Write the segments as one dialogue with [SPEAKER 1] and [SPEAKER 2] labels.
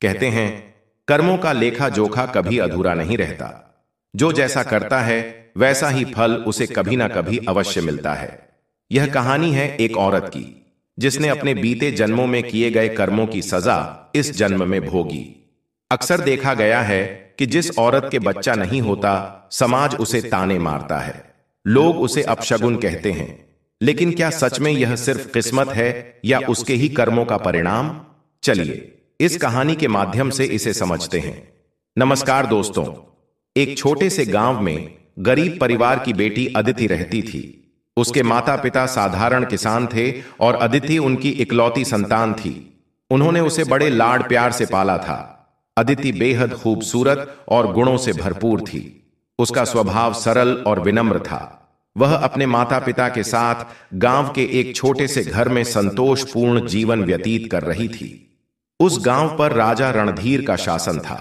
[SPEAKER 1] कहते हैं, कर्मों का लेखा जोखा कभी अधूरा नहीं रहता। जो जैसा करता है वैसा ही फल उसे कभी ना कभी अवश्य मिलता है। यह कहानी है एक औरत की, जिसने अपने बीते जन्मों में किए गए कर्मों की सजा इस जन्म में भोगी। अक्सर देखा गया है कि जिस औरत के बच्चा नहीं होता, समाज उसे ताने मारता है, लोग उसे अपशगुन कहते हैं। लेकिन क्या सच में यह सिर्फ किस्मत है या उसके ही कर्मों का परिणाम? चलिए इस कहानी के माध्यम से इसे समझते हैं। नमस्कार दोस्तों, एक छोटे से गांव में गरीब परिवार की बेटी अदिति रहती थी। उसके माता पिता साधारण किसान थे और अदिति उनकी इकलौती संतान थी। उन्होंने उसे बड़े लाड प्यार से पाला था। अदिति बेहद खूबसूरत और गुणों से भरपूर थी। उसका स्वभाव सरल और विनम्र था। वह अपने माता पिता के साथ गांव के एक छोटे से घर में संतोषपूर्ण जीवन व्यतीत कर रही थी। उस गांव पर राजा रणधीर का शासन था।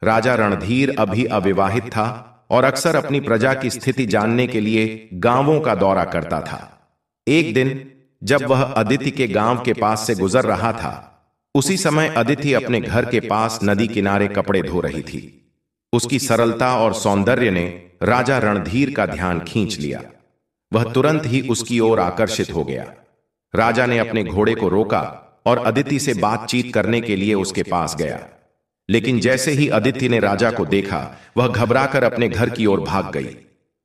[SPEAKER 1] राजा रणधीर अभी अविवाहित था और अक्सर अपनी प्रजा की स्थिति जानने के लिए गांवों का दौरा करता था। एक दिन जब वह अदिति के गांव के पास से गुजर रहा था, उसी समय अदिति अपने घर के पास नदी किनारे कपड़े धो रही थी। उसकी सरलता और सौंदर्य ने राजा रणधीर का ध्यान खींच लिया। वह तुरंत ही उसकी ओर आकर्षित हो गया। राजा ने अपने घोड़े को रोका और अदिति से बातचीत करने के लिए उसके पास गया। लेकिन जैसे ही अदिति ने राजा को देखा, वह घबराकर अपने घर की ओर भाग गई।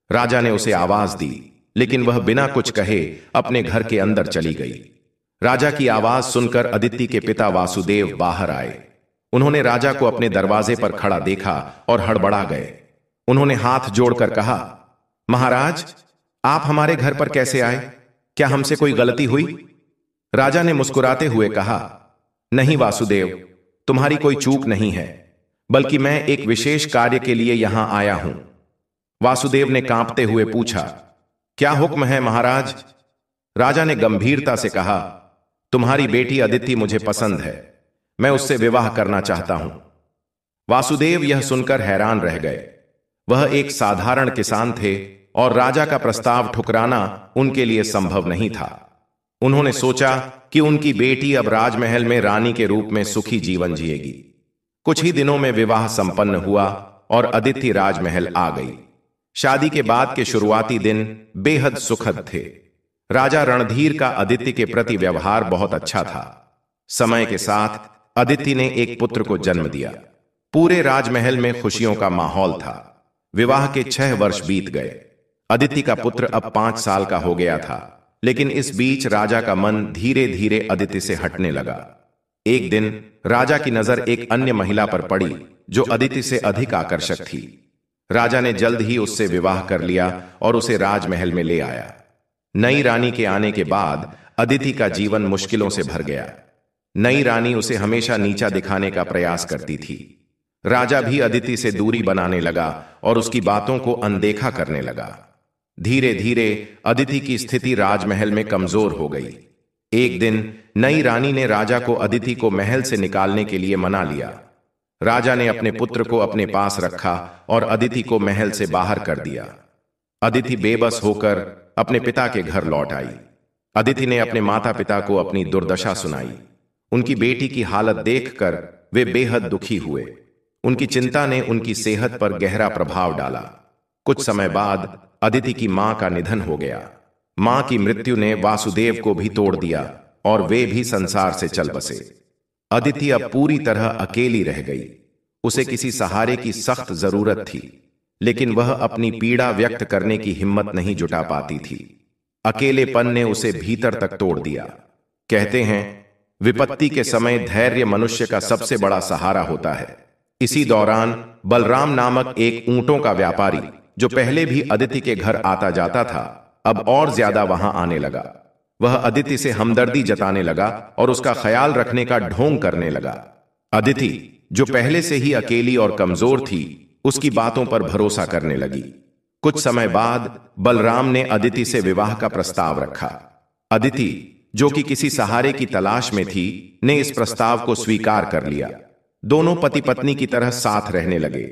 [SPEAKER 1] राजा ने उसे आवाज दी, लेकिन वह बिना कुछ कहे अपने घर के अंदर चली गई। राजा की आवाज सुनकर अदिति के पिता वासुदेव बाहर आए। उन्होंने राजा को अपने दरवाजे पर खड़ा देखा और हड़बड़ा गए। उन्होंने हाथ जोड़कर कहा, महाराज, आप हमारे घर पर कैसे आए? क्या हमसे कोई गलती हुई? राजा ने मुस्कुराते हुए कहा, नहीं वासुदेव, तुम्हारी कोई चूक नहीं है, बल्कि मैं एक विशेष कार्य के लिए यहां आया हूं। वासुदेव ने कांपते हुए पूछा, क्या हुक्म है महाराज? राजा ने गंभीरता से कहा, तुम्हारी बेटी अदिति मुझे पसंद है, मैं उससे विवाह करना चाहता हूं। वासुदेव यह सुनकर हैरान रह गए। वह एक साधारण किसान थे और राजा का प्रस्ताव ठुकराना उनके लिए संभव नहीं था। उन्होंने सोचा कि उनकी बेटी अब राजमहल में रानी के रूप में सुखी जीवन जिएगी। कुछ ही दिनों में विवाह संपन्न हुआ और अदिति राजमहल आ गई। शादी के बाद के शुरुआती दिन बेहद सुखद थे। राजा रणधीर का अदिति के प्रति व्यवहार बहुत अच्छा था। समय के साथ अदिति ने एक पुत्र को जन्म दिया। पूरे राजमहल में खुशियों का माहौल था। विवाह के 6 वर्ष बीत गए। अदिति का पुत्र अब 5 साल का हो गया था, लेकिन इस बीच राजा का मन धीरे धीरे अदिति से हटने लगा। एक दिन राजा की नजर एक अन्य महिला पर पड़ी जो अदिति से अधिक आकर्षक थी। राजा ने जल्द ही उससे विवाह कर लिया और उसे राजमहल में ले आया। नई रानी के आने के बाद अदिति का जीवन मुश्किलों से भर गया। नई रानी उसे हमेशा नीचा दिखाने का प्रयास करती थी। राजा भी अदिति से दूरी बनाने लगा और उसकी बातों को अनदेखा करने लगा। धीरे धीरे अदिति की स्थिति राजमहल में कमजोर हो गई। एक दिन नई रानी ने राजा को अदिति को महल से निकालने के लिए मना लिया। राजा ने अपने पुत्र को अपने पास रखा और अदिति को महल से बाहर कर दिया। अदिति बेबस होकर अपने पिता के घर लौट आई। अदिति ने अपने माता पिता को अपनी दुर्दशा सुनाई। उनकी बेटी की हालत देखकर वे बेहद दुखी हुए। उनकी चिंता ने उनकी सेहत पर गहरा प्रभाव डाला। कुछ समय बाद अदिति की मां का निधन हो गया। मां की मृत्यु ने वासुदेव को भी तोड़ दिया और वे भी संसार से चल बसे। अदिति अब पूरी तरह अकेली रह गई। उसे किसी सहारे की सख्त जरूरत थी, लेकिन वह अपनी पीड़ा व्यक्त करने की हिम्मत नहीं जुटा पाती थी। अकेलेपन ने उसे भीतर तक तोड़ दिया। कहते हैं, विपत्ति के समय धैर्य मनुष्य का सबसे बड़ा सहारा होता है। इसी दौरान बलराम नामक एक ऊंटों का व्यापारी, जो पहले भी अदिति के घर आता जाता था, अब और ज्यादा वहां आने लगा। वह अदिति से हमदर्दी जताने लगा और उसका ख्याल रखने का ढोंग करने लगा। अदिति, जो पहले से ही अकेली और कमजोर थी, उसकी बातों पर भरोसा करने लगी। कुछ समय बाद बलराम ने अदिति से विवाह का प्रस्ताव रखा। अदिति, जो कि किसी सहारे की तलाश में थी, ने इस प्रस्ताव को स्वीकार कर लिया। दोनों पति पत्नी की तरह साथ रहने लगे।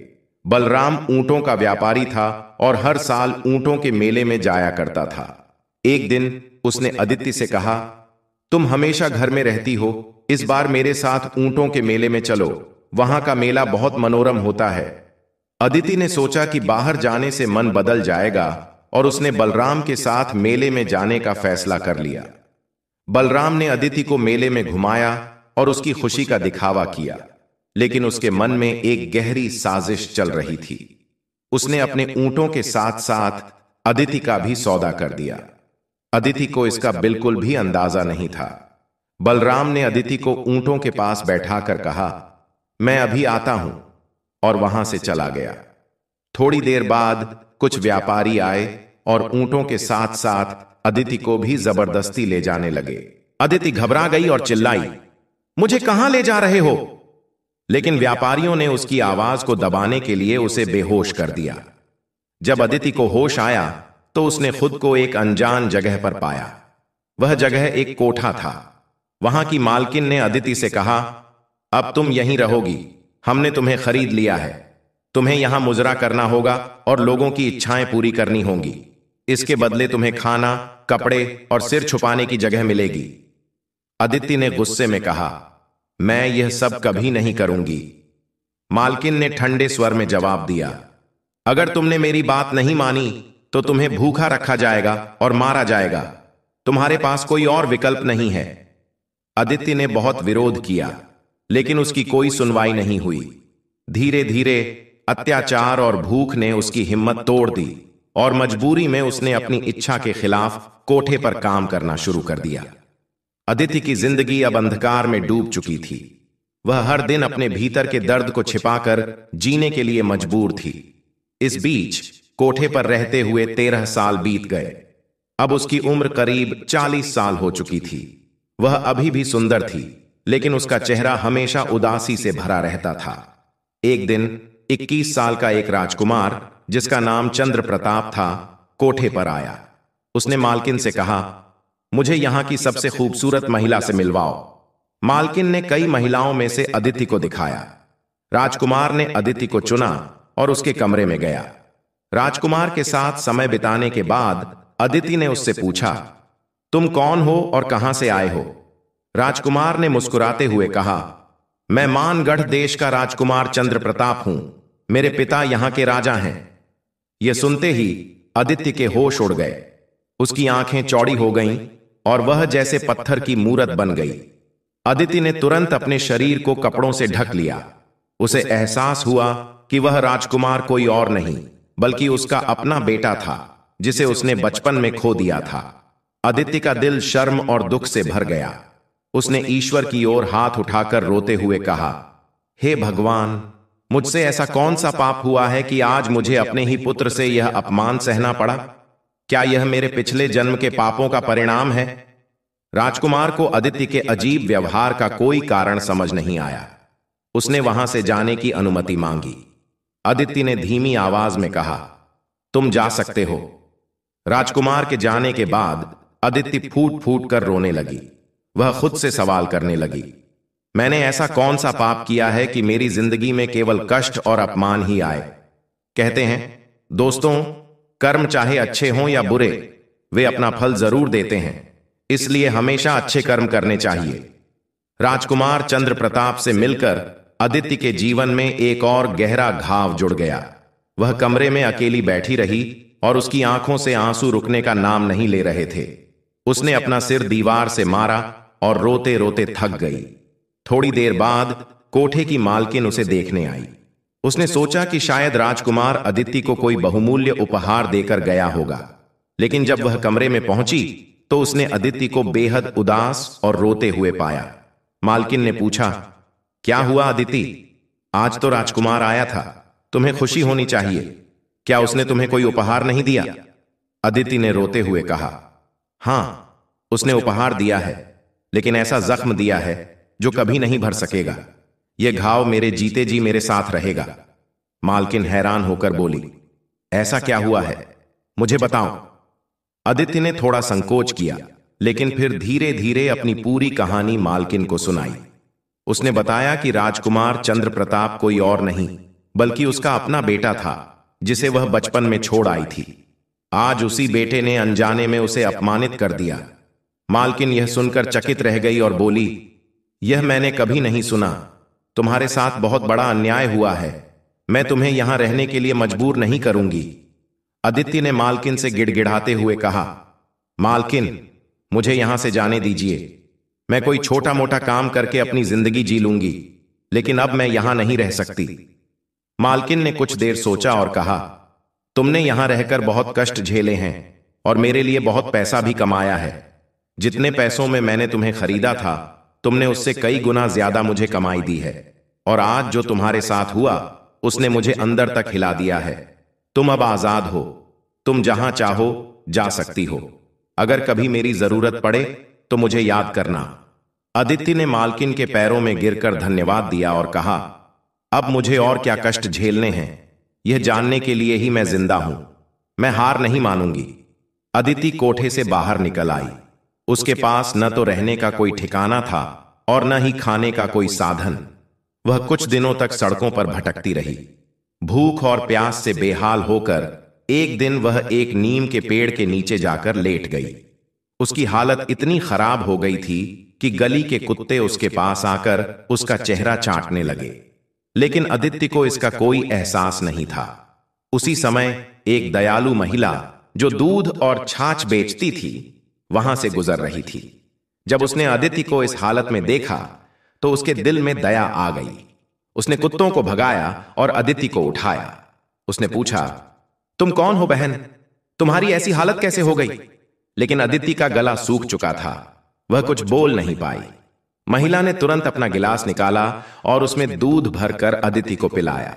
[SPEAKER 1] बलराम ऊंटों का व्यापारी था और हर साल ऊंटों के मेले में जाया करता था। एक दिन उसने अदिति से कहा, तुम हमेशा घर में रहती हो, इस बार मेरे साथ ऊंटों के मेले में चलो। वहां का मेला बहुत मनोरम होता है। अदिति ने सोचा कि बाहर जाने से मन बदल जाएगा और उसने बलराम के साथ मेले में जाने का फैसला कर लिया। बलराम ने अदिति को मेले में घुमाया और उसकी खुशी का दिखावा किया, लेकिन उसके मन में एक गहरी साजिश चल रही थी। उसने अपने ऊंटों के साथ साथ अदिति का भी सौदा कर दिया। अदिति को इसका बिल्कुल भी अंदाजा नहीं था। बलराम ने अदिति को ऊंटों के पास बैठाकर कहा, मैं अभी आता हूं, और वहां से चला गया। थोड़ी देर बाद कुछ व्यापारी आए और ऊंटों के साथ साथ अदिति को भी जबरदस्ती ले जाने लगे। अदिति घबरा गई और चिल्लाई, मुझे कहां ले जा रहे हो? लेकिन व्यापारियों ने उसकी आवाज को दबाने के लिए उसे बेहोश कर दिया। जब अदिति को होश आया तो उसने खुद को एक अनजान जगह पर पाया। वह जगह एक कोठा था। वहां की मालकिन ने अदिति से कहा, अब तुम यहीं रहोगी, हमने तुम्हें खरीद लिया है। तुम्हें यहां मुजरा करना होगा और लोगों की इच्छाएं पूरी करनी होंगी। इसके बदले तुम्हें खाना, कपड़े और सिर छुपाने की जगह मिलेगी। अदिति ने गुस्से में कहा, मैं यह सब कभी नहीं करूंगी। मालकिन ने ठंडे स्वर में जवाब दिया, अगर तुमने मेरी बात नहीं मानी तो तुम्हें भूखा रखा जाएगा और मारा जाएगा। तुम्हारे पास कोई और विकल्प नहीं है। अदिति ने बहुत विरोध किया, लेकिन उसकी कोई सुनवाई नहीं हुई। धीरे धीरे अत्याचार और भूख ने उसकी हिम्मत तोड़ दी और मजबूरी में उसने अपनी इच्छा के खिलाफ कोठे पर काम करना शुरू कर दिया। अदिति की जिंदगी अब अंधकार में डूब चुकी थी। वह हर दिन अपने भीतर के दर्द को छिपाकर जीने के लिए मजबूर थी। इस बीच कोठे पर रहते हुए 13 साल बीत गए। अब उसकी उम्र करीब 40 साल हो चुकी थी। वह अभी भी सुंदर थी, लेकिन उसका चेहरा हमेशा उदासी से भरा रहता था। एक दिन 21 साल का एक राजकुमार, जिसका नाम चंद्र प्रताप था, कोठे पर आया। उसने मालकिन से कहा, मुझे यहां की सबसे खूबसूरत महिला से मिलवाओ। मालकिन ने कई महिलाओं में से अदिति को दिखाया। राजकुमार ने अदिति को चुना और उसके कमरे में गया। राजकुमार के साथ समय बिताने के बाद अदिति ने उससे पूछा, तुम कौन हो और कहां से आए हो? राजकुमार ने मुस्कुराते हुए कहा, मैं मानगढ़ देश का राजकुमार चंद्र प्रताप हूं। मेरे पिता यहां के राजा हैं। यह सुनते ही अदिति के होश उड़ गए। उसकी आंखें चौड़ी हो गईं और वह जैसे पत्थर की मूरत बन गई। अदिति ने तुरंत अपने शरीर को कपड़ों से ढक लिया। उसे एहसास हुआ कि वह राजकुमार कोई और नहीं, बल्कि उसका अपना बेटा था, जिसे उसने बचपन में खो दिया था। अदिति का दिल शर्म और दुख से भर गया। उसने ईश्वर की ओर हाथ उठाकर रोते हुए कहा, हे भगवान, मुझसे ऐसा कौन सा पाप हुआ है कि आज मुझे अपने ही पुत्र से यह अपमान सहना पड़ा? क्या यह मेरे पिछले जन्म के पापों का परिणाम है? राजकुमार को अदिति के अजीब व्यवहार का कोई कारण समझ नहीं आया। उसने वहां से जाने की अनुमति मांगी। अदिति ने धीमी आवाज में कहा, तुम जा सकते हो। राजकुमार के जाने के बाद अदिति फूट फूट कर रोने लगी। वह खुद से सवाल करने लगी, मैंने ऐसा कौन सा पाप किया है कि मेरी जिंदगी में केवल कष्ट और अपमान ही आए? कहते हैं दोस्तों, कर्म चाहे अच्छे हों या बुरे, वे अपना फल जरूर देते हैं। इसलिए हमेशा अच्छे कर्म करने चाहिए। राजकुमार चंद्र प्रताप से मिलकर अदिति के जीवन में एक और गहरा घाव जुड़ गया। वह कमरे में अकेली बैठी रही और उसकी आंखों से आंसू रुकने का नाम नहीं ले रहे थे। उसने अपना सिर दीवार से मारा और रोते रोते थक गई। थोड़ी देर बाद कोठे की मालकिन उसे देखने आई। उसने सोचा कि शायद राजकुमार अदिति को कोई बहुमूल्य उपहार देकर गया होगा, लेकिन जब वह कमरे में पहुंची तो उसने अदिति को बेहद उदास और रोते हुए पाया। मालकिन ने पूछा, क्या हुआ अदिति? आज तो राजकुमार आया था, तुम्हें खुशी होनी चाहिए। क्या उसने तुम्हें कोई उपहार नहीं दिया? अदिति ने रोते हुए कहा, हां, उसने उपहार दिया है, लेकिन ऐसा जख्म दिया है जो कभी नहीं भर सकेगा। यह घाव मेरे जीते जी मेरे साथ रहेगा। मालकिन हैरान होकर बोली, ऐसा क्या हुआ है? मुझे बताओ। अदिति ने थोड़ा संकोच किया, लेकिन फिर धीरे धीरे अपनी पूरी कहानी मालकिन को सुनाई। उसने बताया कि राजकुमार चंद्र प्रताप कोई और नहीं, बल्कि उसका अपना बेटा था, जिसे वह बचपन में छोड़ आई थी। आज उसी बेटे ने अनजाने में उसे अपमानित कर दिया। मालकिन यह सुनकर चकित रह गई और बोली, यह मैंने कभी नहीं सुना। तुम्हारे साथ बहुत बड़ा अन्याय हुआ है। मैं तुम्हें यहां रहने के लिए मजबूर नहीं करूंगी। अदिति ने मालकिन से गिड़गिड़ाते हुए कहा, मालकिन, मुझे यहां से जाने दीजिए। मैं कोई छोटा मोटा काम करके अपनी जिंदगी जी लूंगी, लेकिन अब मैं यहां नहीं रह सकती। मालकिन ने कुछ देर सोचा और कहा, तुमने यहां रहकर बहुत कष्ट झेले हैं और मेरे लिए बहुत पैसा भी कमाया है। जितने पैसों में मैंने तुम्हें खरीदा था, तुमने उससे कई गुना ज्यादा मुझे कमाई दी है। और आज जो तुम्हारे साथ हुआ, उसने मुझे अंदर तक हिला दिया है। तुम अब आजाद हो, तुम जहां चाहो जा सकती हो। अगर कभी मेरी जरूरत पड़े तो मुझे याद करना। अदिति ने मालकिन के पैरों में गिरकर धन्यवाद दिया और कहा, अब मुझे और क्या कष्ट झेलने हैं, यह जानने के लिए ही मैं जिंदा हूं। मैं हार नहीं मानूंगी। अदिति कोठे से बाहर निकल आई। उसके पास न तो रहने का कोई ठिकाना था और न ही खाने का कोई साधन। वह कुछ दिनों तक सड़कों पर भटकती रही। भूख और प्यास से बेहाल होकर एक दिन वह एक नीम के पेड़ के नीचे जाकर लेट गई। उसकी हालत इतनी खराब हो गई थी कि गली के कुत्ते उसके पास आकर उसका चेहरा चाटने लगे, लेकिन अदिति को इसका कोई एहसास नहीं था। उसी समय एक दयालु महिला जो दूध और छाछ बेचती थी, वहां से गुजर रही थी। जब उसने अदिति को इस हालत में देखा तो उसके दिल में दया आ गई। उसने कुत्तों को भगाया और अदिति को उठाया। उसने पूछा, तुम कौन हो बहन? तुम्हारी ऐसी हालत कैसे हो गई? लेकिन अदिति का गला सूख चुका था, वह कुछ बोल नहीं पाई। महिला ने तुरंत अपना गिलास निकाला और उसमें दूध भरकर अदिति को पिलाया।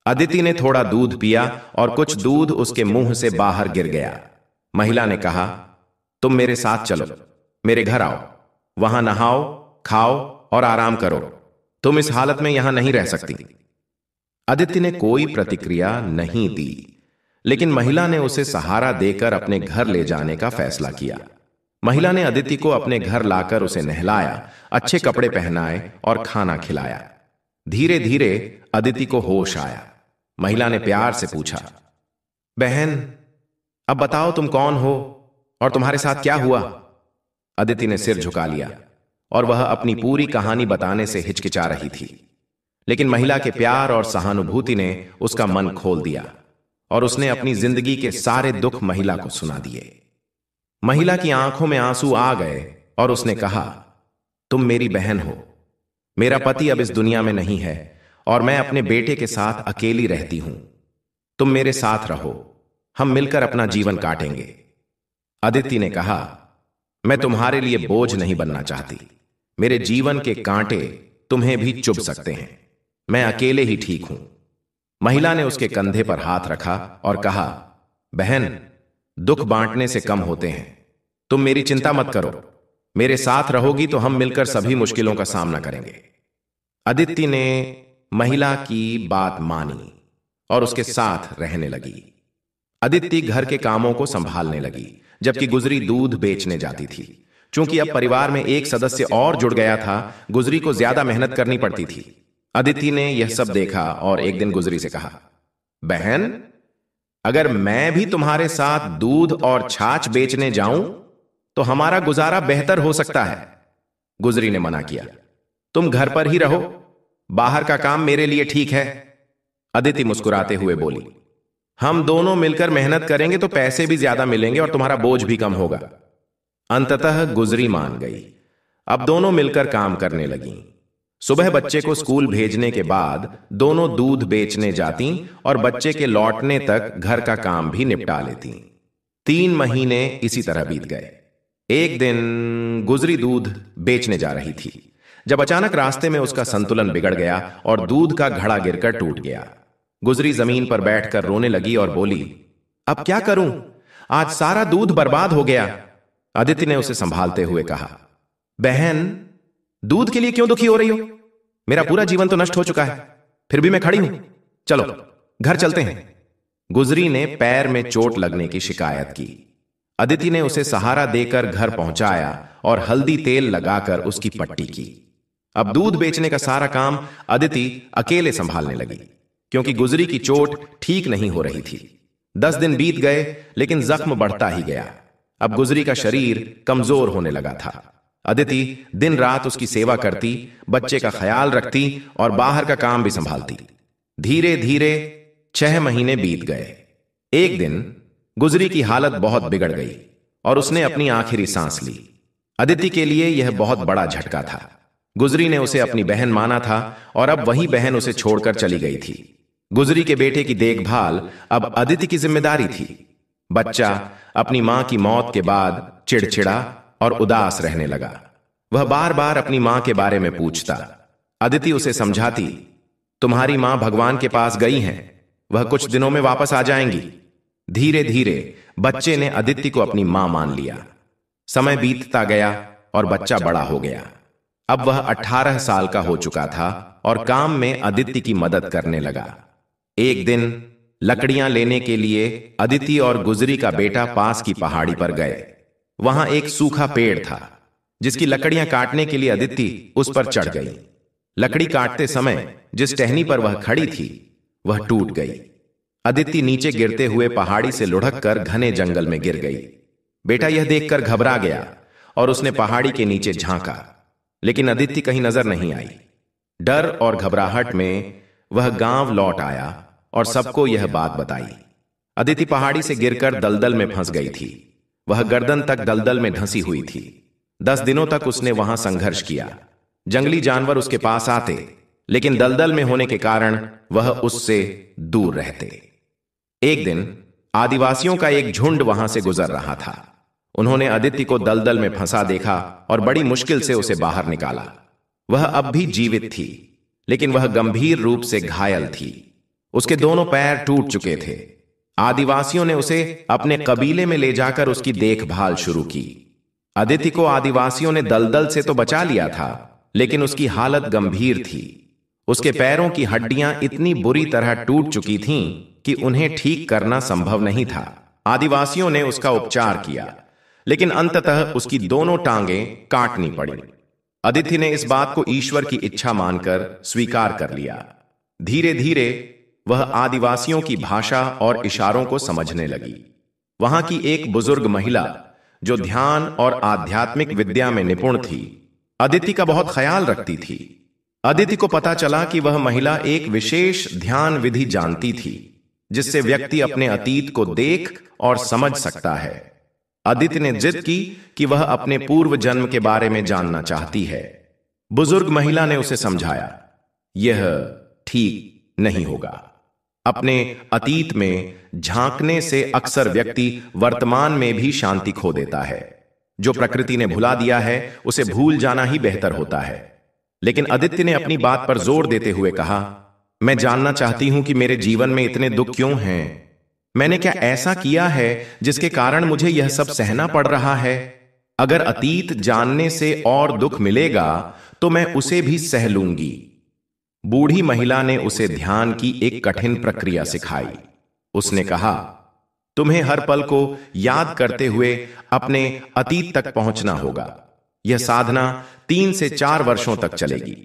[SPEAKER 1] अदिति ने थोड़ा दूध पिया और कुछ दूध उसके मुंह से बाहर गिर गया। महिला ने कहा, तुम मेरे साथ चलो, मेरे घर आओ, वहां नहाओ, खाओ और आराम करो। तुम इस हालत में यहां नहीं रह सकती। अदिति ने कोई प्रतिक्रिया नहीं दी, लेकिन महिला ने उसे सहारा देकर अपने घर ले जाने का फैसला किया। महिला ने अदिति को अपने घर लाकर उसे नहलाया, अच्छे कपड़े पहनाए और खाना खिलाया। धीरे धीरे अदिति को होश आया। महिला ने प्यार से पूछा, बहन, अब बताओ तुम कौन हो और तुम्हारे साथ क्या हुआ? अदिति ने सिर झुका लिया और वह अपनी पूरी कहानी बताने से हिचकिचा रही थी, लेकिन महिला के प्यार और सहानुभूति ने उसका मन खोल दिया और उसने अपनी जिंदगी के सारे दुख महिला को सुना दिए। महिला की आंखों में आंसू आ गए और उसने कहा, तुम मेरी बहन हो। मेरा पति अब इस दुनिया में नहीं है और मैं अपने बेटे के साथ अकेली रहती हूं। तुम मेरे साथ रहो, हम मिलकर अपना जीवन काटेंगे। अदिति ने कहा, मैं तुम्हारे लिए बोझ नहीं बनना चाहती। मेरे जीवन के कांटे तुम्हें भी चुभ सकते हैं। मैं अकेले ही ठीक हूं। महिला ने उसके कंधे पर हाथ रखा और कहा, बहन, दुख बांटने से कम होते हैं। तुम मेरी चिंता मत करो। मेरे साथ रहोगी तो हम मिलकर सभी मुश्किलों का सामना करेंगे। अदिति ने महिला की बात मानी और उसके साथ रहने लगी। अदिति घर के कामों को संभालने लगी, जबकि गुजरी दूध बेचने जाती थी। चूंकि अब परिवार में एक सदस्य और जुड़ गया था, गुजरी को ज्यादा मेहनत करनी पड़ती थी। अदिति ने यह सब देखा और एक दिन गुजरी से कहा, बहन, अगर मैं भी तुम्हारे साथ दूध और छाछ बेचने जाऊं तो हमारा गुजारा बेहतर हो सकता है। गुजरी ने मना किया, तुम घर पर ही रहो, बाहर का काम मेरे लिए ठीक है। अदिति मुस्कुराते हुए बोली, हम दोनों मिलकर मेहनत करेंगे तो पैसे भी ज्यादा मिलेंगे और तुम्हारा बोझ भी कम होगा। अंततः गुजरी मान गई। अब दोनों मिलकर काम करने लगीं। सुबह बच्चे को स्कूल भेजने के बाद दोनों दूध बेचने जाती और बच्चे के लौटने तक घर का काम भी निपटा लेती। 3 महीने इसी तरह बीत गए। एक दिन गुजरी दूध बेचने जा रही थी, जब अचानक रास्ते में उसका संतुलन बिगड़ गया और दूध का घड़ा गिरकर टूट गया। गुजरी जमीन पर बैठकर रोने लगी और बोली, अब क्या करूं? आज सारा दूध बर्बाद हो गया। अदिति ने उसे संभालते हुए कहा, बहन, दूध के लिए क्यों दुखी हो रही हो? मेरा पूरा जीवन तो नष्ट हो चुका है, फिर भी मैं खड़ी हूं। चलो घर चलते हैं। गुजरी ने पैर में चोट लगने की शिकायत की। अदिति ने उसे सहारा देकर घर पहुंचाया और हल्दी तेल लगाकर उसकी पट्टी की। अब दूध बेचने का सारा काम अदिति अकेले संभालने लगी, क्योंकि गुजरी की चोट ठीक नहीं हो रही थी। 10 दिन बीत गए, लेकिन जख्म बढ़ता ही गया। अब गुजरी का शरीर कमजोर होने लगा था। अदिति दिन रात उसकी सेवा करती, बच्चे का ख्याल रखती और बाहर का काम भी संभालती। धीरे धीरे 6 महीने बीत गए। एक दिन गुजरी की हालत बहुत बिगड़ गई और उसने अपनी आखिरी सांस ली। अदिति के लिए यह बहुत बड़ा झटका था। गुजरी ने उसे अपनी बहन माना था और अब वही बहन उसे छोड़कर चली गई थी। गुजरी के बेटे की देखभाल अब अदिति की जिम्मेदारी थी। बच्चा अपनी मां की मौत के बाद चिड़चिड़ा और उदास रहने लगा। वह बार बार अपनी मां के बारे में पूछता। अदिति उसे समझाती, तुम्हारी मां भगवान के पास गई हैं, वह कुछ दिनों में वापस आ जाएंगी। धीरे धीरे बच्चे ने अदिति को अपनी मां मान लिया। समय बीतता गया और बच्चा बड़ा हो गया। अब वह 18 साल का हो चुका था और काम में अदिति की मदद करने लगा। एक दिन लकड़ियां लेने के लिए अदिति और गुजरी का बेटा पास की पहाड़ी पर गए। वहां एक सूखा पेड़ था जिसकी लकड़ियां काटने के लिए अदिति उस पर चढ़ गई। लकड़ी काटते समय जिस टहनी पर वह खड़ी थी वह टूट गई। अदिति नीचे गिरते हुए पहाड़ी से लुढ़क कर घने जंगल में गिर गई। बेटा यह देखकर घबरा गया और उसने पहाड़ी के नीचे झांका, लेकिन अदिति कहीं नजर नहीं आई। डर और घबराहट में वह गांव लौट आया और सबको यह बात बताई। अदिति पहाड़ी से गिरकर दलदल में फंस गई थी। वह गर्दन तक दलदल में धंसी हुई थी। 10 दिनों तक उसने वहां संघर्ष किया। जंगली जानवर उसके पास आते, लेकिन दलदल में होने के कारण वह उससे दूर रहते। एक दिन आदिवासियों का एक झुंड वहां से गुजर रहा था। उन्होंने अदिति को दलदल में फंसा देखा और बड़ी मुश्किल से उसे बाहर निकाला। वह अब भी जीवित थी, लेकिन वह गंभीर रूप से घायल थी। उसके दोनों पैर टूट चुके थे। आदिवासियों ने उसे अपने कबीले में ले जाकर उसकी देखभाल शुरू की। अदिति को आदिवासियों ने दलदल से तो बचा लिया था, लेकिन उसकी हालत गंभीर थी। उसके पैरों की हड्डियां इतनी बुरी तरह टूट चुकी थीं कि उन्हें ठीक करना संभव नहीं था। आदिवासियों ने उसका उपचार किया, लेकिन अंततः उसकी दोनों टांगें काटनी पड़ी। अदिति ने इस बात को ईश्वर की इच्छा मानकर स्वीकार कर लिया। धीरे धीरे वह आदिवासियों की भाषा और इशारों को समझने लगी। वहां की एक बुजुर्ग महिला जो ध्यान और आध्यात्मिक विद्या में निपुण थी, अदिति का बहुत ख्याल रखती थी। अदिति को पता चला कि वह महिला एक विशेष ध्यान विधि जानती थी जिससे व्यक्ति अपने अतीत को देख और समझ सकता है। अदिति ने जिद की कि वह अपने पूर्व जन्म के बारे में जानना चाहती है। बुजुर्ग महिला ने उसे समझाया, यह ठीक नहीं होगा। अपने अतीत में झांकने से अक्सर व्यक्ति वर्तमान में भी शांति खो देता है। जो प्रकृति ने भुला दिया है उसे भूल जाना ही बेहतर होता है। लेकिन अदिति ने अपनी बात पर जोर देते हुए कहा, मैं जानना चाहती हूं कि मेरे जीवन में इतने दुख क्यों हैं। मैंने क्या ऐसा किया है जिसके कारण मुझे यह सब सहना पड़ रहा है? अगर अतीत जानने से और दुख मिलेगा तो मैं उसे भी सह लूंगी। बूढ़ी महिला ने उसे ध्यान की एक कठिन प्रक्रिया सिखाई। उसने कहा, तुम्हें हर पल को याद करते हुए अपने अतीत तक पहुंचना होगा। यह साधना 3 से 4 वर्षों तक चलेगी।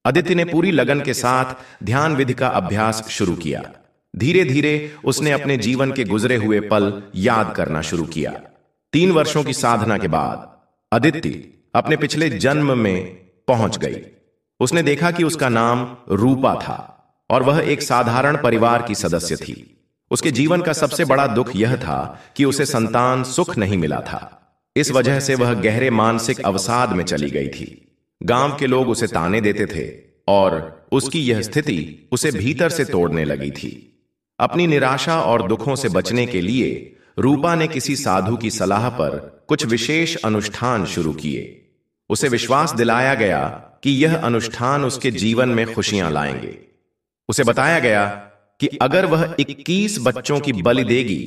[SPEAKER 1] अदिति ने पूरी लगन के साथ ध्यान विधि का अभ्यास शुरू किया। धीरे धीरे उसने अपने जीवन के गुजरे हुए पल याद करना शुरू किया। 3 वर्षों की साधना के बाद अदिति अपने पिछले जन्म में पहुंच गई। उसने देखा कि उसका नाम रूपा था और वह एक साधारण परिवार की सदस्य थी। उसके जीवन का सबसे बड़ा दुख यह था कि उसे संतान सुख नहीं मिला था। इस वजह से वह गहरे मानसिक अवसाद में चली गई थी। गांव के लोग उसे ताने देते थे और उसकी यह स्थिति उसे भीतर से तोड़ने लगी थी। अपनी निराशा और दुखों से बचने के लिए रूपा ने किसी साधु की सलाह पर कुछ विशेष अनुष्ठान शुरू किए। उसे विश्वास दिलाया गया कि यह अनुष्ठान उसके जीवन में खुशियां लाएंगे। उसे बताया गया कि अगर वह 21 बच्चों की बलि देगी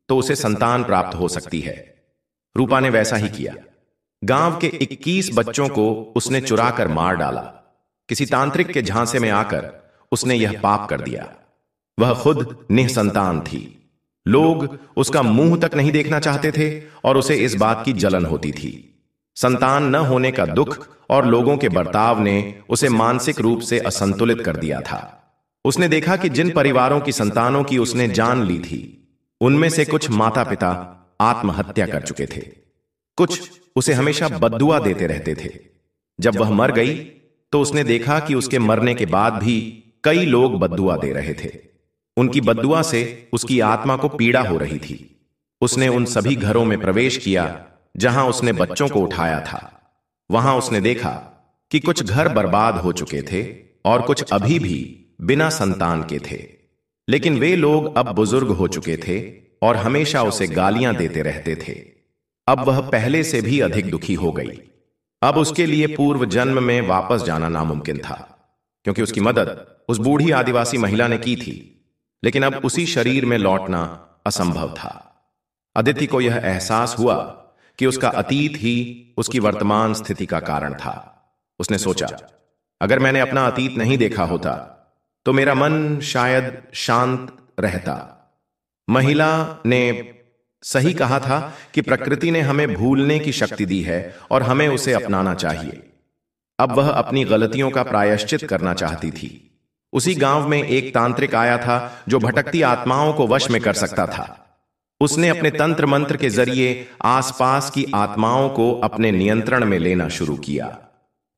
[SPEAKER 1] तो उसे संतान प्राप्त हो सकती है। रूपा ने वैसा ही किया। गांव के 21 बच्चों को उसने चुराकर मार डाला। किसी तांत्रिक के झांसे में आकर उसने यह पाप कर दिया। वह खुद निःसंतान थी। लोग उसका मुंह तक नहीं देखना चाहते थे और उसे इस बात की जलन होती थी। संतान न होने का दुख और लोगों के बर्ताव ने उसे मानसिक रूप से असंतुलित कर दिया था। उसने देखा कि जिन परिवारों की संतानों की उसने जान ली थी, उनमें से कुछ माता पिता आत्महत्या कर चुके थे। कुछ उसे हमेशा बद्दुआ देते रहते थे। जब वह मर गई तो उसने देखा कि उसके मरने के बाद भी कई लोग बद्दुआ दे रहे थे। उनकी बद्दुआ से उसकी आत्मा को पीड़ा हो रही थी। उसने उन सभी घरों में प्रवेश किया जहां उसने बच्चों को उठाया था। वहां उसने देखा कि कुछ घर बर्बाद हो चुके थे और कुछ अभी भी बिना संतान के थे। लेकिन वे लोग अब बुजुर्ग हो चुके थे और हमेशा उसे गालियां देते रहते थे। अब वह पहले से भी अधिक दुखी हो गई। अब उसके लिए पूर्व जन्म में वापस जाना नामुमकिन था, क्योंकि उसकी मदद उस बूढ़ी आदिवासी महिला ने की थी, लेकिन अब उसी शरीर में लौटना असंभव था। अदिति को यह एहसास हुआ कि उसका अतीत ही उसकी वर्तमान स्थिति का कारण था। उसने सोचा, अगर मैंने अपना अतीत नहीं देखा होता तो मेरा मन शायद शांत रहता। महिला ने सही कहा था कि प्रकृति ने हमें भूलने की शक्ति दी है और हमें उसे अपनाना चाहिए। अब वह अपनी गलतियों का प्रायश्चित करना चाहती थी। उसी गांव में एक तांत्रिक आया था जो भटकती आत्माओं को वश में कर सकता था। उसने अपने तंत्र मंत्र के जरिए आसपास की आत्माओं को अपने नियंत्रण में लेना शुरू किया।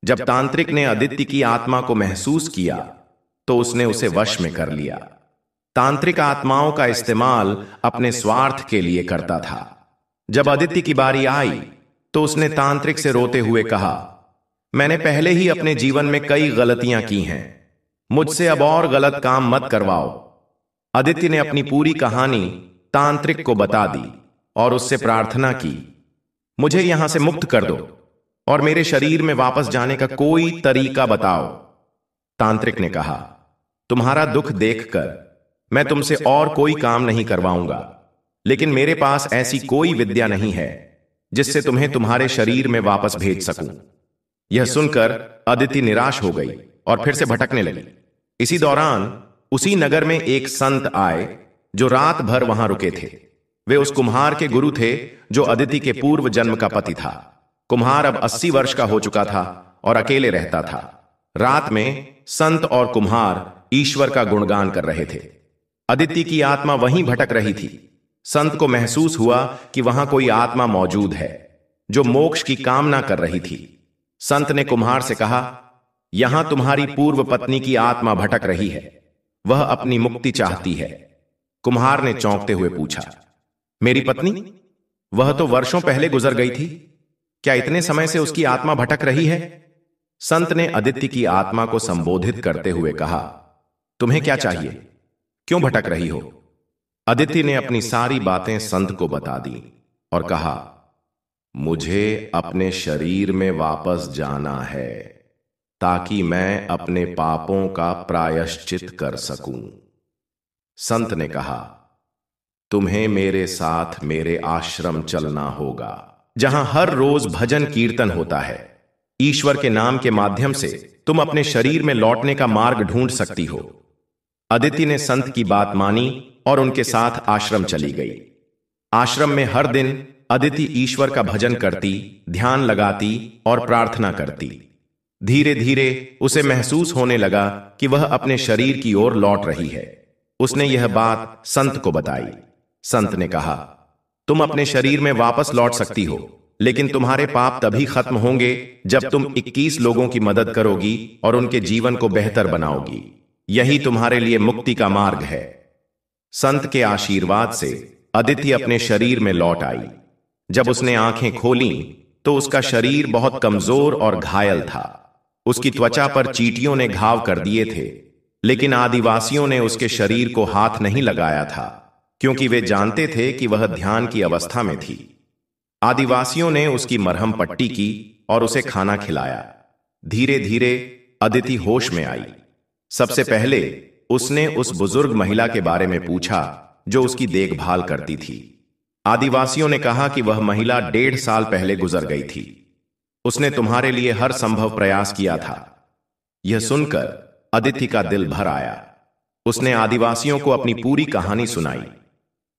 [SPEAKER 1] जब तांत्रिक ने अदिति की आत्मा को महसूस किया तो उसने उसे वश में कर लिया। तांत्रिक आत्माओं का इस्तेमाल अपने स्वार्थ के लिए करता था। जब अदिति की बारी आई तो उसने तांत्रिक से रोते हुए कहा, मैंने पहले ही अपने जीवन में कई गलतियां की हैं, मुझसे अब और गलत काम मत करवाओ। अदिति ने अपनी पूरी कहानी तांत्रिक को बता दी और उससे प्रार्थना की, मुझे यहां से मुक्त कर दो और मेरे शरीर में वापस जाने का कोई तरीका बताओ। तांत्रिक ने कहा, तुम्हारा दुख देखकर मैं तुमसे और कोई काम नहीं करवाऊंगा, लेकिन मेरे पास ऐसी कोई विद्या नहीं है जिससे तुम्हें तुम्हारे शरीर में वापस भेज सकूं। यह सुनकर अदिति निराश हो गई और फिर से भटकने लगी। इसी दौरान उसी नगर में एक संत आए जो रात भर वहां रुके थे। वे उस कुम्हार के गुरु थे जो अदिति के पूर्व जन्म का पति था। कुम्हार अब 80 वर्ष का हो चुका था और अकेले रहता था। रात में संत और कुम्हार ईश्वर का गुणगान कर रहे थे। अदिति की आत्मा वहीं भटक रही थी। संत को महसूस हुआ कि वहां कोई आत्मा मौजूद है जो मोक्ष की कामना कर रही थी। संत ने कुम्हार से कहा, यहां तुम्हारी पूर्व पत्नी की आत्मा भटक रही है, वह अपनी मुक्ति चाहती है। कुम्हार ने चौंकते हुए पूछा, मेरी पत्नी? वह तो वर्षों पहले गुजर गई थी, क्या इतने समय से उसकी आत्मा भटक रही है? संत ने अदिति की आत्मा को संबोधित करते हुए कहा, तुम्हें क्या चाहिए, क्यों भटक रही हो? अदिति ने अपनी सारी बातें संत को बता दी और कहा, मुझे अपने शरीर में वापस जाना है ताकि मैं अपने पापों का प्रायश्चित कर सकूं। संत ने कहा, तुम्हें मेरे साथ मेरे आश्रम चलना होगा, जहां हर रोज भजन कीर्तन होता है। ईश्वर के नाम के माध्यम से तुम अपने शरीर में लौटने का मार्ग ढूंढ सकती हो। अदिति ने संत की बात मानी और उनके साथ आश्रम चली गई। आश्रम में हर दिन अदिति ईश्वर का भजन करती, ध्यान लगाती और प्रार्थना करती। धीरे धीरे उसे महसूस होने लगा कि वह अपने शरीर की ओर लौट रही है। उसने यह बात संत को बताई। संत ने कहा, तुम अपने शरीर में वापस लौट सकती हो, लेकिन तुम्हारे पाप तभी खत्म होंगे जब तुम 21 लोगों की मदद करोगी और उनके जीवन को बेहतर बनाओगी। यही तुम्हारे लिए मुक्ति का मार्ग है। संत के आशीर्वाद से अदिति अपने शरीर में लौट आई। जब उसने आंखें खोलीं तो उसका शरीर बहुत कमजोर और घायल था। उसकी त्वचा पर चींटियों ने घाव कर दिए थे, लेकिन आदिवासियों ने उसके शरीर को हाथ नहीं लगाया था, क्योंकि वे जानते थे कि वह ध्यान की अवस्था में थी। आदिवासियों ने उसकी मरहम पट्टी की और उसे खाना खिलाया। धीरे धीरे अदिति होश में आई। सबसे पहले उसने उस बुजुर्ग महिला के बारे में पूछा जो उसकी देखभाल करती थी। आदिवासियों ने कहा कि वह महिला 1.5 साल पहले गुजर गई थी। उसने तुम्हारे लिए हर संभव प्रयास किया था। यह सुनकर अदिति का दिल भर आया। उसने आदिवासियों को अपनी पूरी कहानी सुनाई।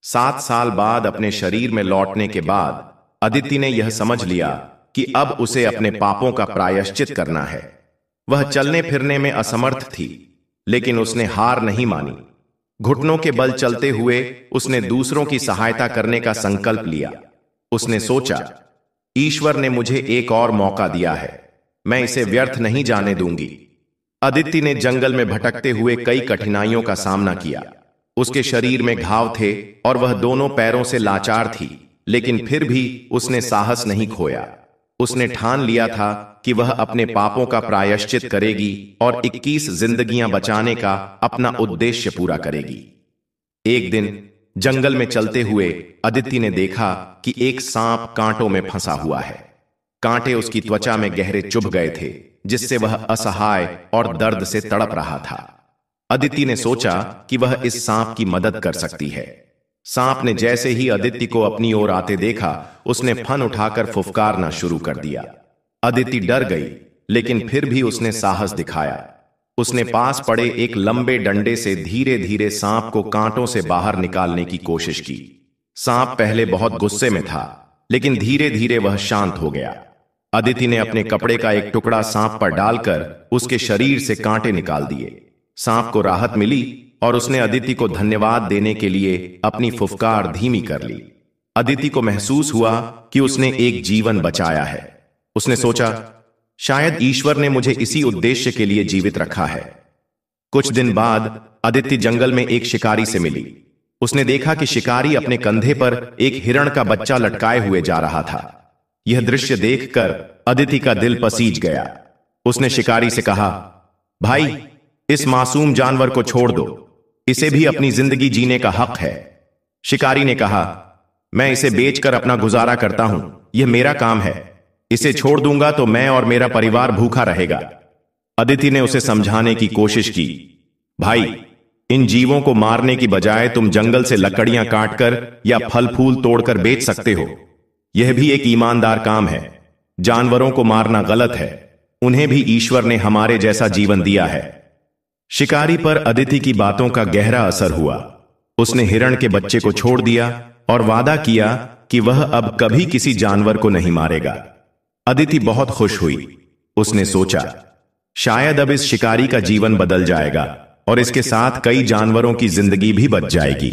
[SPEAKER 1] 7 साल बाद अपने शरीर में लौटने के बाद अदिति ने यह समझ लिया कि अब उसे अपने पापों का प्रायश्चित करना है। वह चलने फिरने में असमर्थ थी, लेकिन उसने हार नहीं मानी। घुटनों के बल चलते हुए उसने दूसरों की सहायता करने का संकल्प लिया। उसने सोचा, ईश्वर ने मुझे एक और मौका दिया है, मैं इसे व्यर्थ नहीं जाने दूंगी। अदिति ने जंगल में भटकते हुए कई कठिनाइयों का सामना किया। उसके शरीर में घाव थे और वह दोनों पैरों से लाचार थी, लेकिन फिर भी उसने साहस नहीं खोया। उसने ठान लिया था कि वह अपने पापों का प्रायश्चित करेगी और 21 जिंदगियां बचाने का अपना उद्देश्य पूरा करेगी। एक दिन जंगल में चलते हुए अदिति ने देखा कि एक सांप कांटों में फंसा हुआ है। कांटे उसकी त्वचा में गहरे चुभ गए थे, जिससे वह असहाय और दर्द से तड़प रहा था। अदिति ने सोचा कि वह इस सांप की मदद कर सकती है। सांप ने जैसे ही अदिति को अपनी ओर आते देखा, उसने फन उठाकर फुफकारना शुरू कर दिया। अदिति डर गई, लेकिन फिर भी उसने साहस दिखाया। उसने पास पड़े एक लंबे डंडे से धीरे धीरे सांप को कांटों से बाहर निकालने की कोशिश की। सांप पहले बहुत गुस्से में था, लेकिन धीरे धीरे वह शांत हो गया। अदिति ने अपने कपड़े का एक टुकड़ा सांप पर डालकर उसके शरीर से कांटे निकाल दिए। सांप को राहत मिली और उसने अदिति को धन्यवाद देने के लिए अपनी फुफकार धीमी कर ली। अदिति को महसूस हुआ कि उसने एक जीवन बचाया है। उसने सोचा, शायद ईश्वर ने मुझे इसी उद्देश्य के लिए जीवित रखा है। कुछ दिन बाद अदिति जंगल में एक शिकारी से मिली। उसने देखा कि शिकारी अपने कंधे पर एक हिरण का बच्चा लटकाए हुए जा रहा था। यह दृश्य देखकर अदिति का दिल पसीज गया। उसने शिकारी से कहा, भाई, इस मासूम जानवर को छोड़ दो, इसे भी अपनी जिंदगी जीने का हक है। शिकारी ने कहा, मैं इसे बेचकर अपना गुजारा करता हूं, यह मेरा काम है। इसे छोड़ दूंगा तो मैं और मेरा परिवार भूखा रहेगा। अदिति ने उसे समझाने की कोशिश की, भाई, इन जीवों को मारने की बजाय तुम जंगल से लकड़ियां काटकर या फल फूल तोड़कर बेच सकते हो। यह भी एक ईमानदार काम है। जानवरों को मारना गलत है, उन्हें भी ईश्वर ने हमारे जैसा जीवन दिया है। शिकारी पर अदिति की बातों का गहरा असर हुआ। उसने हिरण के बच्चे को छोड़ दिया और वादा किया कि वह अब कभी किसी जानवर को नहीं मारेगा। अदिति बहुत खुश हुई। उसने सोचा, शायद अब इस शिकारी का जीवन बदल जाएगा और इसके साथ कई जानवरों की जिंदगी भी बच जाएगी।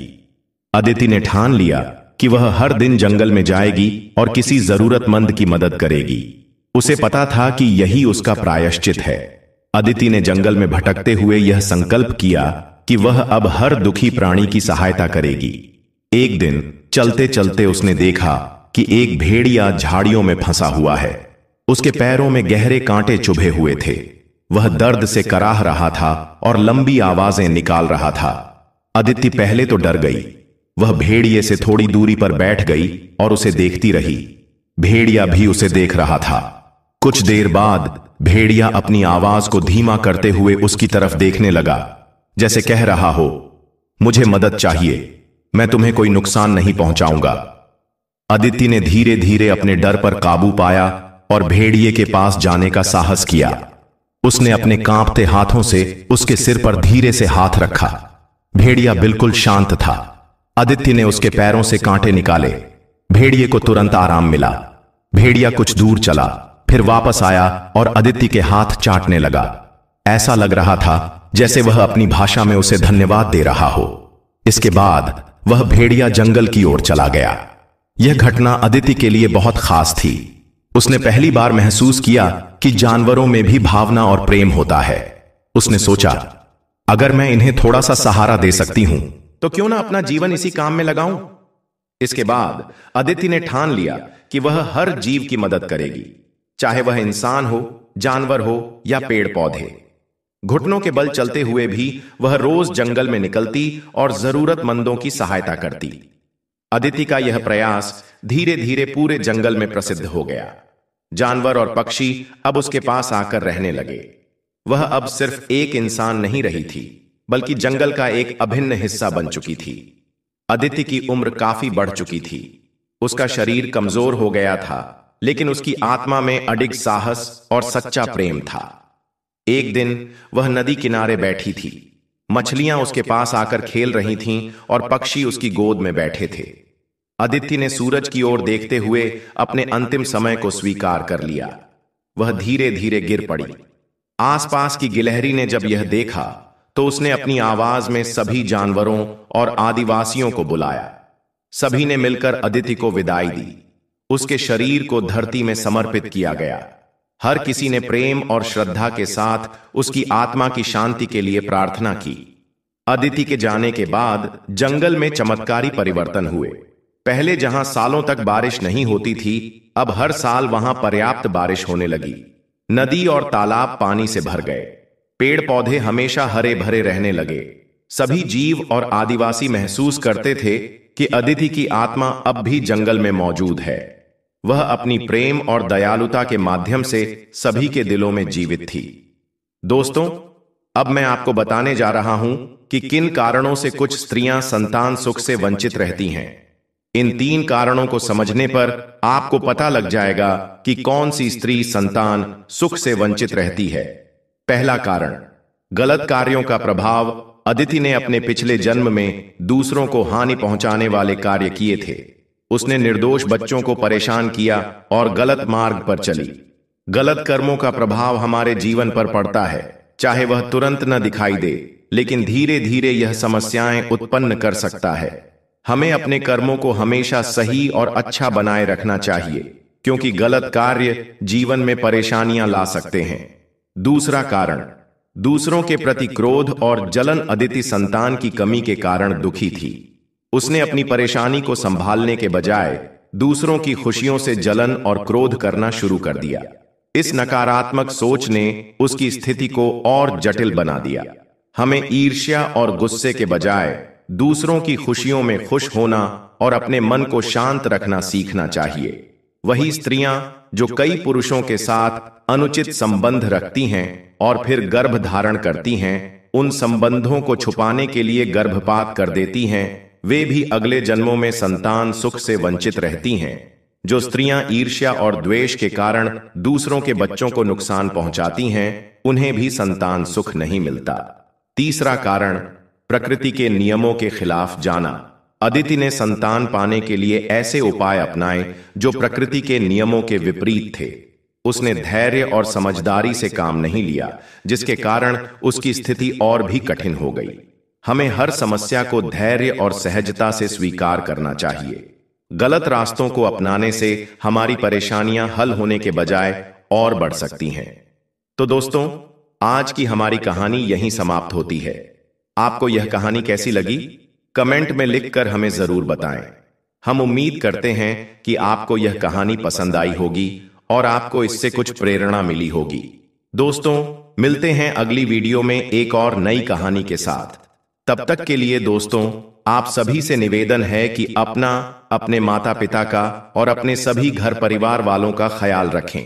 [SPEAKER 1] अदिति ने ठान लिया कि वह हर दिन जंगल में जाएगी और किसी जरूरतमंद की मदद करेगी। उसे पता था कि यही उसका प्रायश्चित है। अदिति ने जंगल में भटकते हुए यह संकल्प किया कि वह अब हर दुखी प्राणी की सहायता करेगी। एक दिन चलते चलते उसने देखा कि एक भेड़िया झाड़ियों में फंसा हुआ है। उसके पैरों में गहरे कांटे चुभे हुए थे। वह दर्द से कराह रहा था और लंबी आवाजें निकाल रहा था। अदिति पहले तो डर गई। वह भेड़िए से थोड़ी दूरी पर बैठ गई और उसे देखती रही। भेड़िया भी उसे देख रहा था। कुछ देर बाद भेड़िया अपनी आवाज को धीमा करते हुए उसकी तरफ देखने लगा, जैसे कह रहा हो, मुझे मदद चाहिए, मैं तुम्हें कोई नुकसान नहीं पहुंचाऊंगा। अदिति ने धीरे धीरे अपने डर पर काबू पाया और भेड़िए के पास जाने का साहस किया। उसने अपने कांपते हाथों से उसके सिर पर धीरे से हाथ रखा। भेड़िया बिल्कुल शांत था। अदिति ने उसके पैरों से कांटे निकाले। भेड़िए को तुरंत आराम मिला। भेड़िया कुछ दूर चला, फिर वापस आया और अदिति के हाथ चाटने लगा। ऐसा लग रहा था जैसे वह अपनी भाषा में उसे धन्यवाद दे रहा हो। इसके बाद वह भेड़िया जंगल की ओर चला गया। यह घटना अदिति के लिए बहुत खास थी। उसने पहली बार महसूस किया कि जानवरों में भी भावना और प्रेम होता है। उसने सोचा, अगर मैं इन्हें थोड़ा सा सहारा दे सकती हूं तो क्यों ना अपना जीवन इसी काम में लगाऊं। इसके बाद अदिति ने ठान लिया कि वह हर जीव की मदद करेगी, चाहे वह इंसान हो, जानवर हो या पेड़ पौधे। घुटनों के बल चलते हुए भी वह रोज जंगल में निकलती और जरूरतमंदों की सहायता करती। अदिति का यह प्रयास धीरे धीरे पूरे जंगल में प्रसिद्ध हो गया। जानवर और पक्षी अब उसके पास आकर रहने लगे। वह अब सिर्फ एक इंसान नहीं रही थी, बल्कि जंगल का एक अभिन्न हिस्सा बन चुकी थी। अदिति की उम्र काफी बढ़ चुकी थी। उसका शरीर कमजोर हो गया था, लेकिन उसकी आत्मा में अडिग साहस और सच्चा प्रेम था। एक दिन वह नदी किनारे बैठी थी। मछलियां उसके पास आकर खेल रही थीं और पक्षी उसकी गोद में बैठे थे। अदिति ने सूरज की ओर देखते हुए अपने अंतिम समय को स्वीकार कर लिया। वह धीरे धीरे गिर पड़ी। आसपास की गिलहरी ने जब यह देखा तो उसने अपनी आवाज में सभी जानवरों और आदिवासियों को बुलाया। सभी ने मिलकर अदिति को विदाई दी। उसके शरीर को धरती में समर्पित किया गया। हर किसी ने प्रेम और श्रद्धा के साथ उसकी आत्मा की शांति के लिए प्रार्थना की। अदिति के जाने के बाद जंगल में चमत्कारी परिवर्तन हुए। पहले जहां सालों तक बारिश नहीं होती थी, अब हर साल वहां पर्याप्त बारिश होने लगी। नदी और तालाब पानी से भर गए। पेड़ पौधे हमेशा हरे भरे रहने लगे। सभी जीव और आदिवासी महसूस करते थे कि अदिति की आत्मा अब भी जंगल में मौजूद है। वह अपनी प्रेम और दयालुता के माध्यम से सभी के दिलों में जीवित थी। दोस्तों, अब मैं आपको बताने जा रहा हूं कि किन कारणों से कुछ स्त्रियां संतान सुख से वंचित रहती हैं। इन 3 कारणों को समझने पर आपको पता लग जाएगा कि कौन सी स्त्री संतान सुख से वंचित रहती है। पहला कारण, गलत कार्यों का प्रभाव। अदिति ने अपने पिछले जन्म में दूसरों को हानि पहुंचाने वाले कार्य किए थे। उसने निर्दोष बच्चों को परेशान किया और गलत मार्ग पर चली। गलत कर्मों का प्रभाव हमारे जीवन पर पड़ता है, चाहे वह तुरंत न दिखाई दे, लेकिन धीरे धीरे यह समस्याएं उत्पन्न कर सकता है। हमें अपने कर्मों को हमेशा सही और अच्छा बनाए रखना चाहिए, क्योंकि गलत कार्य जीवन में परेशानियां ला सकते हैं। दूसरा कारण, दूसरों के प्रति क्रोध और जलन। अदिति संतान की कमी के कारण दुखी थी। उसने अपनी परेशानी को संभालने के बजाय दूसरों की खुशियों से जलन और क्रोध करना शुरू कर दिया। इस नकारात्मक सोच ने उसकी स्थिति को और जटिल बना दिया। हमें ईर्ष्या और गुस्से के बजाय दूसरों की खुशियों में खुश होना और अपने मन को शांत रखना सीखना चाहिए। वही स्त्रियां जो कई पुरुषों के साथ अनुचित संबंध रखती हैं और फिर गर्भ धारण करती हैं, उन संबंधों को छुपाने के लिए गर्भपात कर देती हैं, वे भी अगले जन्मों में संतान सुख से वंचित रहती हैं। जो स्त्रियां ईर्ष्या और द्वेष के कारण दूसरों के बच्चों को नुकसान पहुंचाती हैं, उन्हें भी संतान सुख नहीं मिलता। तीसरा कारण, प्रकृति के नियमों के खिलाफ जाना। अदिति ने संतान पाने के लिए ऐसे उपाय अपनाए जो प्रकृति के नियमों के विपरीत थे। उसने धैर्य और समझदारी से काम नहीं लिया, जिसके कारण उसकी स्थिति और भी कठिन हो गई। हमें हर समस्या को धैर्य और सहजता से स्वीकार करना चाहिए। गलत रास्तों को अपनाने से हमारी परेशानियां हल होने के बजाय और बढ़ सकती हैं। तो दोस्तों, आज की हमारी कहानी यहीं समाप्त होती है। आपको यह कहानी कैसी लगी? कमेंट में लिखकर हमें जरूर बताएं। हम उम्मीद करते हैं कि आपको यह कहानी पसंद आई होगी और आपको इससे कुछ प्रेरणा मिली होगी। दोस्तों, मिलते हैं अगली वीडियो में एक और नई कहानी के साथ। तब तक के लिए दोस्तों, आप सभी से निवेदन है कि अपना, अपने माता पिता का और अपने सभी घर परिवार वालों का ख्याल रखें।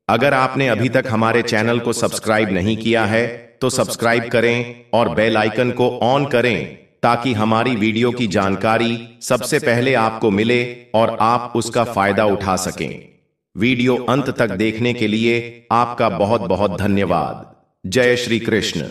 [SPEAKER 1] अगर आपने अभी तक हमारे चैनल को सब्सक्राइब नहीं किया है तो सब्सक्राइब करें और बेल आइकन को ऑन करें, ताकि हमारी वीडियो की जानकारी सबसे पहले आपको मिले और आप उसका फायदा उठा सकें। वीडियो अंत तक देखने के लिए आपका बहुत बहुत धन्यवाद। जय श्री कृष्ण।